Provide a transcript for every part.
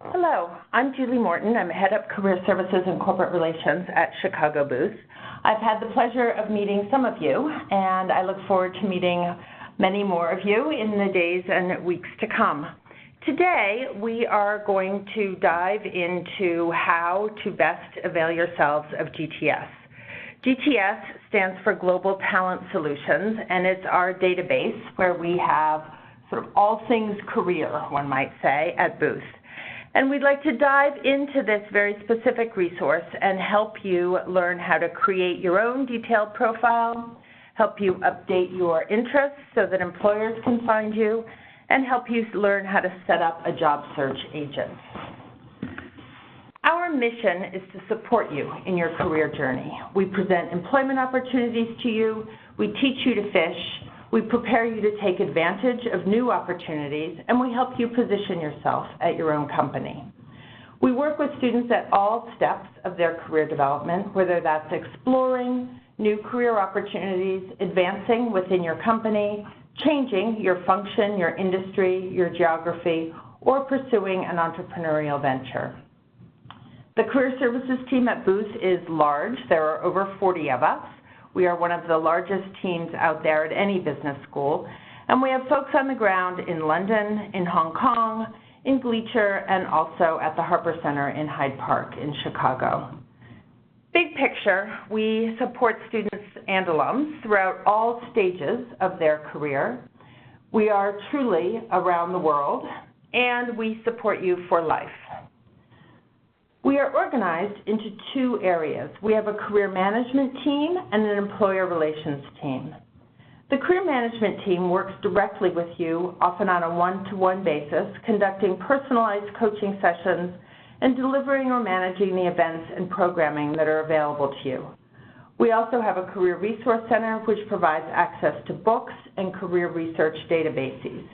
Hello, I'm Julie Morton. I'm Head of Career Services and Corporate Relations at Chicago Booth. I've had the pleasure of meeting some of you, and I look forward to meeting many more of you in the days and weeks to come. Today, we are going to dive into how to best avail yourselves of GTS. GTS stands for Global Talent Solutions, and it's our database where we have sort of all things career, one might say, at Booth. And we'd like to dive into this very specific resource and help you learn how to create your own detailed profile, help you update your interests so that employers can find you, and help you learn how to set up a job search agent. Our mission is to support you in your career journey. We present employment opportunities to you, we teach you to fish, we prepare you to take advantage of new opportunities, and we help you position yourself at your own company. We work with students at all steps of their career development, whether that's exploring new career opportunities, advancing within your company, changing your function, your industry, your geography, or pursuing an entrepreneurial venture. The Career Services team at Booth is large. There are over 40 of us. We are one of the largest teams out there at any business school, and we have folks on the ground in London, in Hong Kong, in Gleacher, and also at the Harper Center in Hyde Park in Chicago. Big picture, we support students and alums throughout all stages of their career. We are truly around the world, and we support you for life. We are organized into two areas. We have a career management team and an employer relations team. The career management team works directly with you, often on a one-to-one basis, conducting personalized coaching sessions and delivering or managing the events and programming that are available to you. We also have a career resource center which provides access to books and career research databases.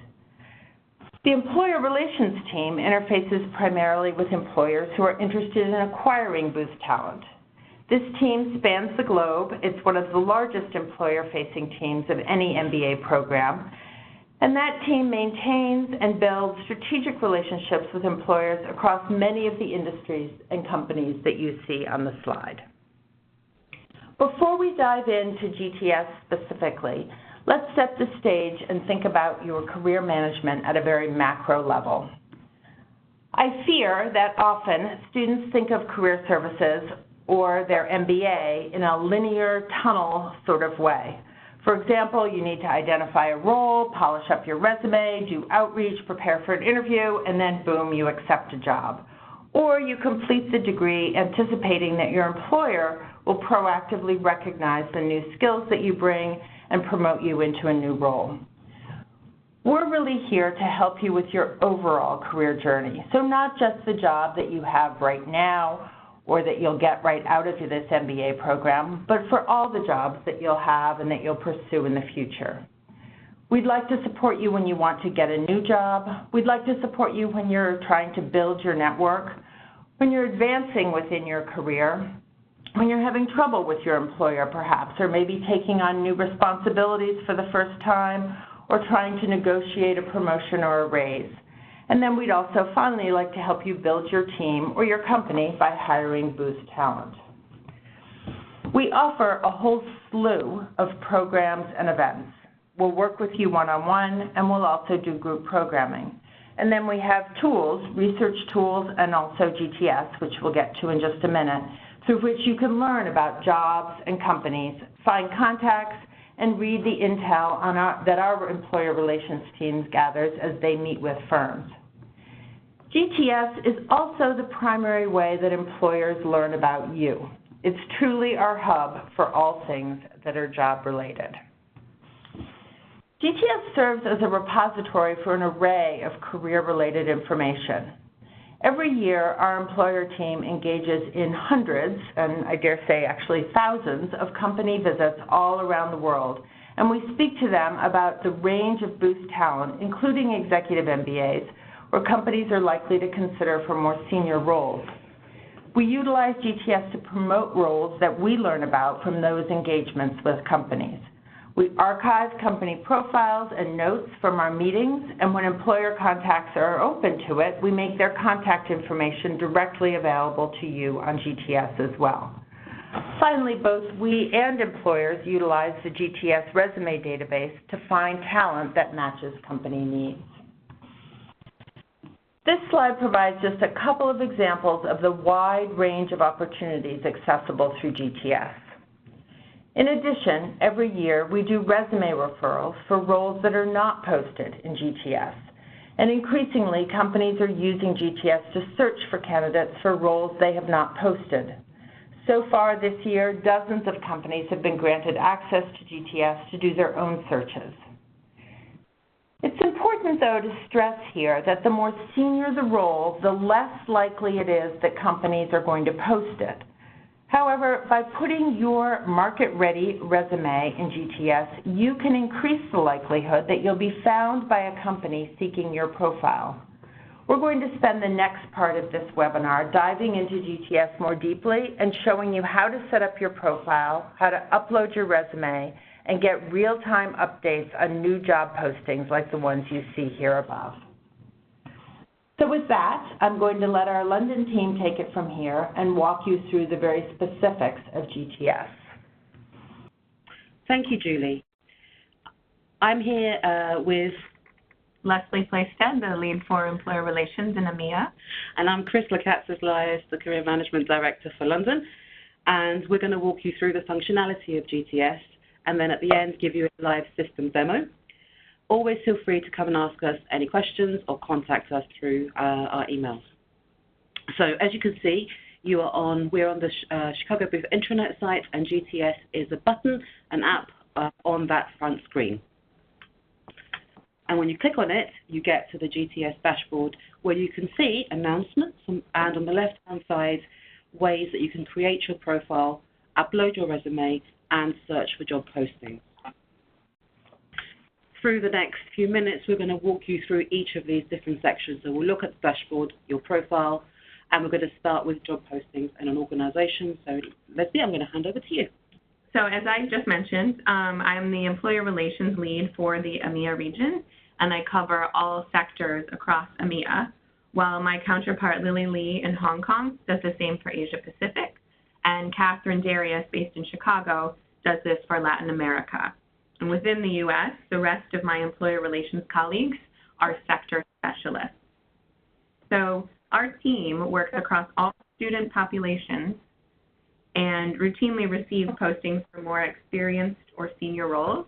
The employer relations team interfaces primarily with employers who are interested in acquiring Booth talent. This team spans the globe. It's one of the largest employer-facing teams of any MBA program, and that team maintains and builds strategic relationships with employers across many of the industries and companies that you see on the slide. Before we dive into GTS specifically, let's set the stage and think about your career management at a very macro level. I fear that often students think of career services or their MBA in a linear tunnel sort of way. For example, you need to identify a role, polish up your resume, do outreach, prepare for an interview, and then boom, you accept a job. Or you complete the degree anticipating that your employer will proactively recognize the new skills that you bring and promote you into a new role. We're really here to help you with your overall career journey. So not just the job that you have right now or that you'll get right out of this MBA program, but for all the jobs that you'll have and that you'll pursue in the future. We'd like to support you when you want to get a new job. We'd like to support you when you're trying to build your network, when you're advancing within your career, when you're having trouble with your employer perhaps, or maybe taking on new responsibilities for the first time, or trying to negotiate a promotion or a raise. And then we'd also finally like to help you build your team or your company by hiring Booth talent. We offer a whole slew of programs and events. We'll work with you one-on-one, and we'll also do group programming. And then we have tools, research tools, and also GTS, which we'll get to in just a minute, through which you can learn about jobs and companies, find contacts, and read the intel that our employer relations teams gathers as they meet with firms. GTS is also the primary way that employers learn about you. It's truly our hub for all things that are job-related. GTS serves as a repository for an array of career-related information. Every year, our employer team engages in hundreds, and I dare say actually thousands, of company visits all around the world, and we speak to them about the range of Booth talent, including executive MBAs, where companies are likely to consider for more senior roles. We utilize GTS to promote roles that we learn about from those engagements with companies. We archive company profiles and notes from our meetings, and when employer contacts are open to it, we make their contact information directly available to you on GTS as well. Finally, both we and employers utilize the GTS resume database to find talent that matches company needs. This slide provides just a couple of examples of the wide range of opportunities accessible through GTS. In addition, every year we do resume referrals for roles that are not posted in GTS. And increasingly, companies are using GTS to search for candidates for roles they have not posted. So far this year, dozens of companies have been granted access to GTS to do their own searches. It's important, though, to stress here that the more senior the role, the less likely it is that companies are going to post it. However, by putting your market-ready resume in GTS, you can increase the likelihood that you'll be found by a company seeking your profile. We're going to spend the next part of this webinar diving into GTS more deeply and showing you how to set up your profile, how to upload your resume, and get real-time updates on new job postings like the ones you see here above. So with that, I'm going to let our London team take it from here and walk you through the very specifics of GTS. Thank you, Julie. I'm here with Leslie Plaisted, the lead for Employer Relations in EMEA. And I'm Chris Lakatsas-Lyas, the Career Management Director for London. And we're going to walk you through the functionality of GTS and then at the end give you a live system demo. Always feel free to come and ask us any questions or contact us through our emails. So as you can see, we're on the Chicago Booth intranet site, and GTS is a button, an app on that front screen. And when you click on it, you get to the GTS dashboard where you can see announcements and on the left-hand side, ways that you can create your profile, upload your resume, and search for job postings. Through the next few minutes, we're going to walk you through each of these different sections. So we'll look at the dashboard, your profile, and we're going to start with job postings in an organization. So Leslie, I'm going to hand over to you. So as I just mentioned, I'm the Employer Relations lead for the EMEA region, and I cover all sectors across EMEA, while my counterpart Lily Lee in Hong Kong does the same for Asia Pacific, and Catherine Darius, based in Chicago, does this for Latin America. And within the U.S., the rest of my employer relations colleagues are sector specialists. So our team works across all student populations and routinely receives postings for more experienced or senior roles,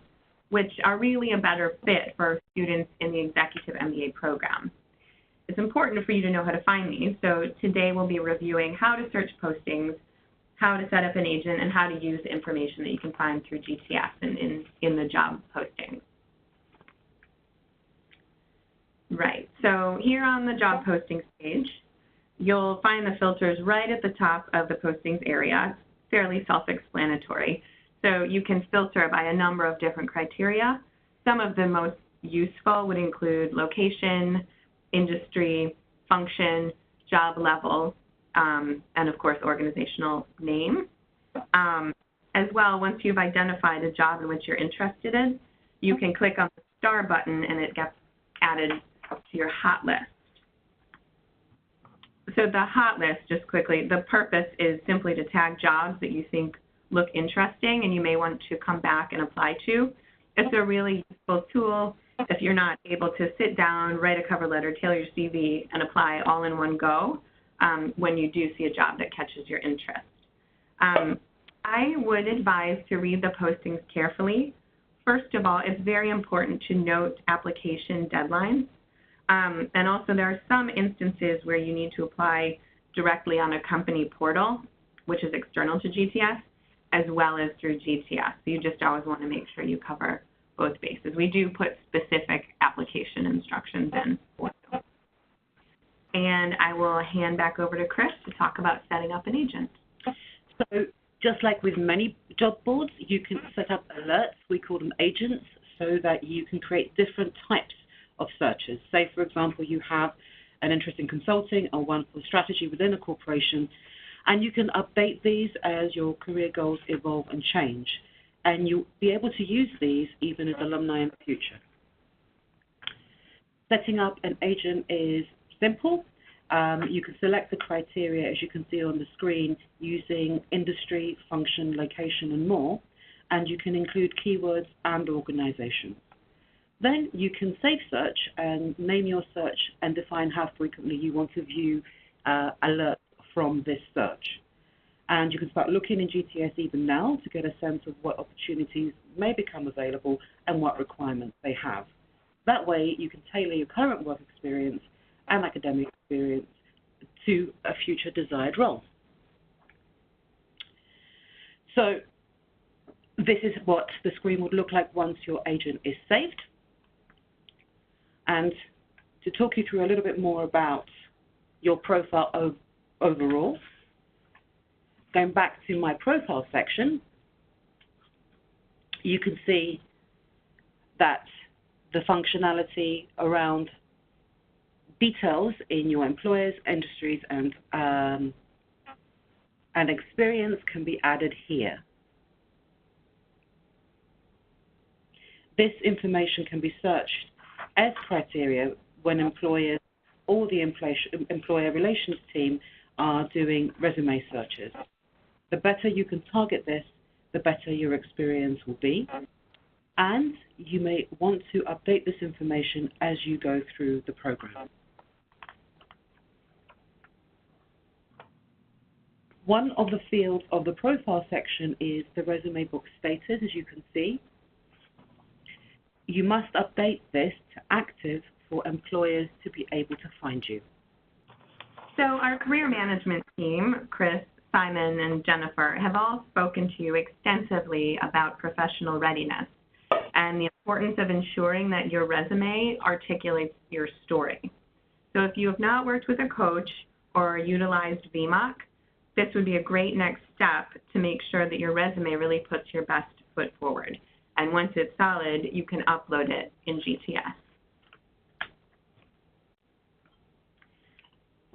which are really a better fit for students in the executive MBA program. It's important for you to know how to find these. So today we'll be reviewing how to search postings, how to set up an agent, and how to use the information that you can find through GTS and in the job postings. Right, so here on the job postings page, you'll find the filters right at the top of the postings area, fairly self-explanatory. So you can filter by a number of different criteria. Some of the most useful would include location, industry, function, job level, and of course organizational name. As well, once you've identified a job in which you're interested in, you can click on the star button and it gets added to your hot list. So the hot list, just quickly, the purpose is simply to tag jobs that you think look interesting and you may want to come back and apply to. It's a really useful tool if you're not able to sit down, write a cover letter, tailor your CV, and apply all in one go. When you do see a job that catches your interest. I would advise to read the postings carefully. First of all, it's very important to note application deadlines. And also there are some instances where you need to apply directly on a company portal, which is external to GTS, as well as through GTS. So you just always want to make sure you cover both bases. We do put specific application instructions in for them. And I will hand back over to Chris to talk about setting up an agent. So just like with many job boards, you can set up alerts, we call them agents, so that you can create different types of searches. Say, for example, you have an interest in consulting or one for strategy within a corporation, and you can update these as your career goals evolve and change. and you'll be able to use these even as alumni in the future. Setting up an agent is simple. You can select the criteria, as you can see on the screen, using industry, function, location, and more, and you can include keywords and organizations. Then you can save search and name your search and define how frequently you want to view alerts from this search. And you can start looking in GTS even now to get a sense of what opportunities may become available and what requirements they have. That way, you can tailor your current work experience and academic experience to a future desired role. So this is what the screen would look like once your agent is saved. And to talk you through a little bit more about your profile overall, going back to my profile section, you can see that the functionality around details in your employers, industries, and experience can be added here. This information can be searched as criteria when employers or the employer relations team are doing resume searches. The better you can target this, the better your experience will be. And you may want to update this information as you go through the program. One of the fields of the profile section is the resume book status, as you can see. You must update this to active for employers to be able to find you. So our career management team, Chris, Simon, and Jennifer, have all spoken to you extensively about professional readiness and the importance of ensuring that your resume articulates your story. So if you have not worked with a coach or utilized VMOC, this would be a great next step to make sure that your resume really puts your best foot forward. And once it's solid, you can upload it in GTS.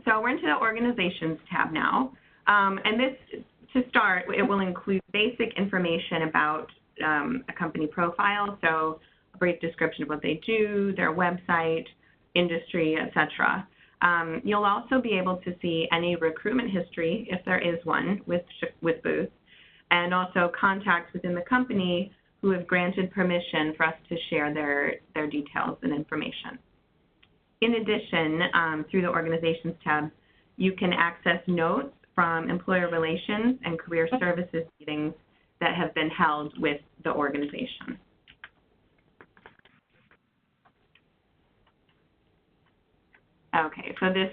So we're into the Organizations tab now. And this, to start, it will include basic information about a company profile, so a brief description of what they do, their website, industry, etc. You'll also be able to see any recruitment history, if there is one, with Booth, and also contacts within the company who have granted permission for us to share their details and information. In addition, through the Organizations tab, you can access notes from employer relations and career services meetings that have been held with the organization. Okay, so this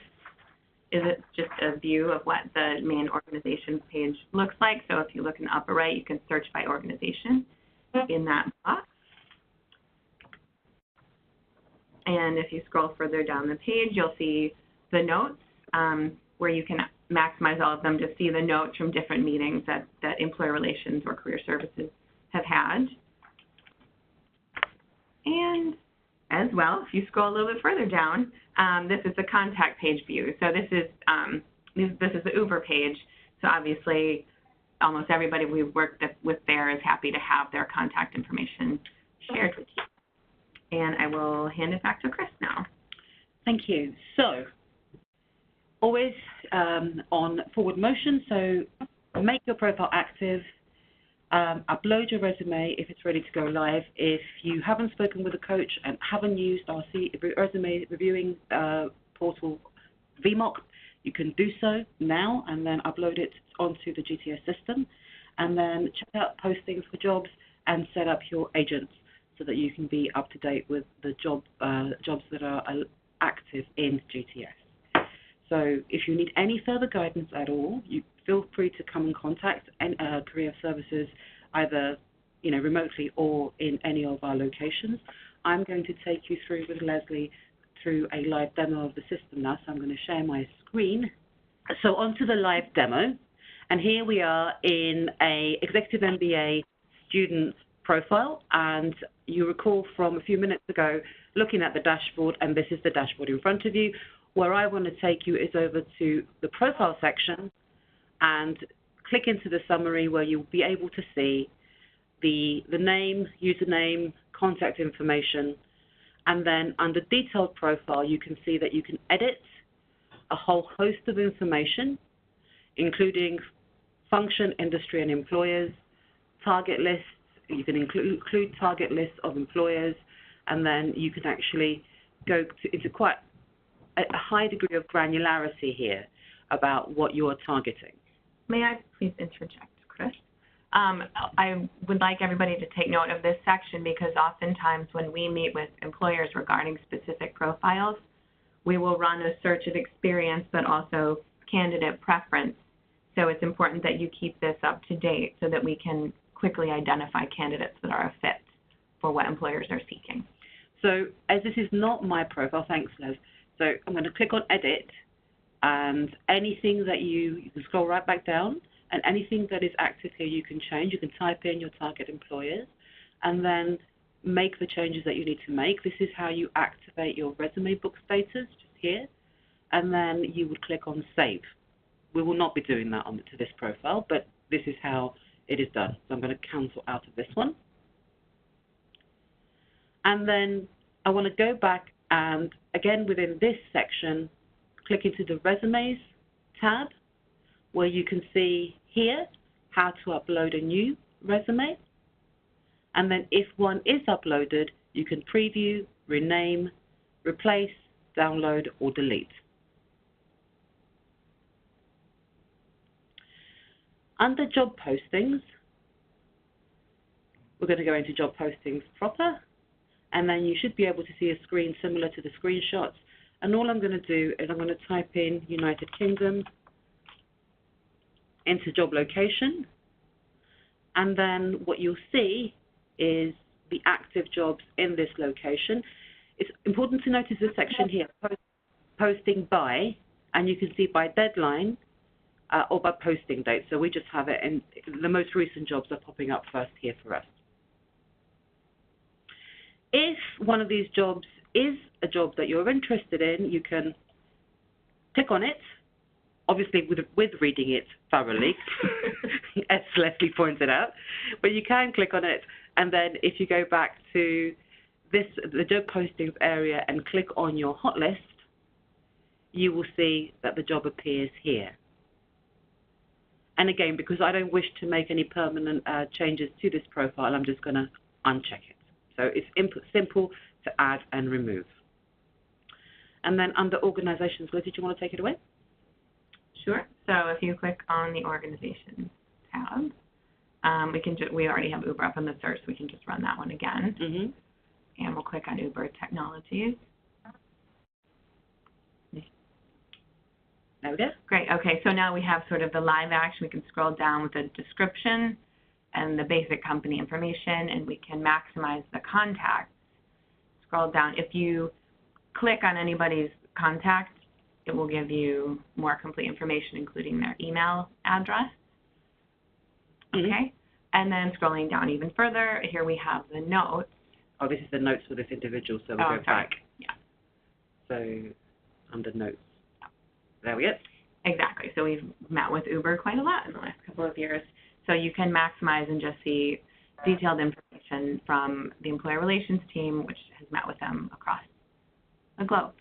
is just a view of what the main organizations page looks like. So if you look in the upper right, you can search by organization in that box. And if you scroll further down the page, you'll see the notes where you can maximize all of them to see the notes from different meetings that employer relations or career services have had. And as well, if you scroll a little bit further down, this is the contact page view. So this is the Uber page. So obviously, almost everybody we've worked with there is happy to have their contact information shared with you. And I will hand it back to Chris now. Thank you. So, always on forward motion, so make your profile active, upload your resume if it's ready to go live. If you haven't spoken with a coach and haven't used our resume reviewing portal VMOC, you can do so now and then upload it onto the GTS system, and then check out postings for jobs and set up your agents so that you can be up to date with the jobs that are active in GTS. So if you need any further guidance at all, you feel free to come and contact Career Services, either remotely or in any of our locations. I'm going to take you through with Leslie through a live demo of the system now, so I'm going to share my screen. So onto the live demo, and here we are in a Executive MBA student profile, and you recall from a few minutes ago looking at the dashboard, and this is the dashboard in front of you. Where I want to take you is over to the profile section and click into the summary, where you'll be able to see the name, username, contact information, and then under detailed profile, you can see that you can edit a whole host of information, including function, industry, and employers, target lists. You can include target lists of employers, and then you can actually go into quite a high degree of granularity here about what you are targeting. May I please interject, Chris? I would like everybody to take note of this section because oftentimes when we meet with employers regarding specific profiles, we will run a search of experience but also candidate preference. So it's important that you keep this up to date so that we can quickly identify candidates that are a fit for what employers are seeking. So as this is not my profile, thanks Les. So I'm going to click on edit, and anything that you can scroll right back down, and anything that is active here you can change. You can type in your target employers and then make the changes that you need to make. This is how you activate your resume book status, just here, and then you would click on save. We will not be doing that to this profile, but this is how it is done. So I'm going to cancel out of this one. And then I want to go back and, again, within this section, click into the Resumes tab, where you can see here how to upload a new resume. And then if one is uploaded, you can preview, rename, replace, download, or delete. Under job postings, we're going to go into job postings proper, and then you should be able to see a screen similar to the screenshots. And all I'm going to do is I'm going to type in United Kingdom into job location, and then what you'll see is the active jobs in this location. It's important to notice this section here, posting by, and you can see by deadline or by posting date. So we just have it, and the most recent jobs are popping up first here for us. If one of these jobs is a job that you're interested in, you can click on it, obviously with reading it thoroughly, as Leslie pointed out, but you can click on it, and then if you go back to the job postings area and click on your hot list, you will see that the job appears here. And again, because I don't wish to make any permanent changes to this profile, I'm just going to uncheck it. So it's simple to add and remove. And then under organizations, Liz, did you want to take it away? Sure. So if you click on the organizations tab, we already have Uber up in the search, so we can just run that one again. Mm-hmm. And we'll click on Uber Technologies. There we go. Great. Okay, so now we have sort of the live action. We can scroll down with the description and the basic company information, and we can maximize the contacts. Scroll down. If you click on anybody's contact, it will give you more complete information, including their email address. Okay. Mm-hmm. And then scrolling down even further, here we have the notes. Oh, this is the notes for this individual, so we'll go back. Yeah. So under notes. There we go. Exactly. So we've met with Uber quite a lot in the last couple of years. So you can maximize and just see detailed information from the employer relations team, which has met with them across the globe.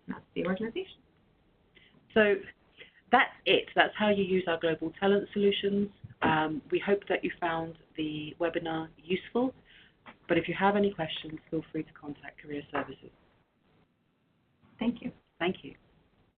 And that's the organization. So that's it. That's how you use our global talent solutions. We hope that you found the webinar useful. But if you have any questions, feel free to contact Career Services. Thank you. Thank you.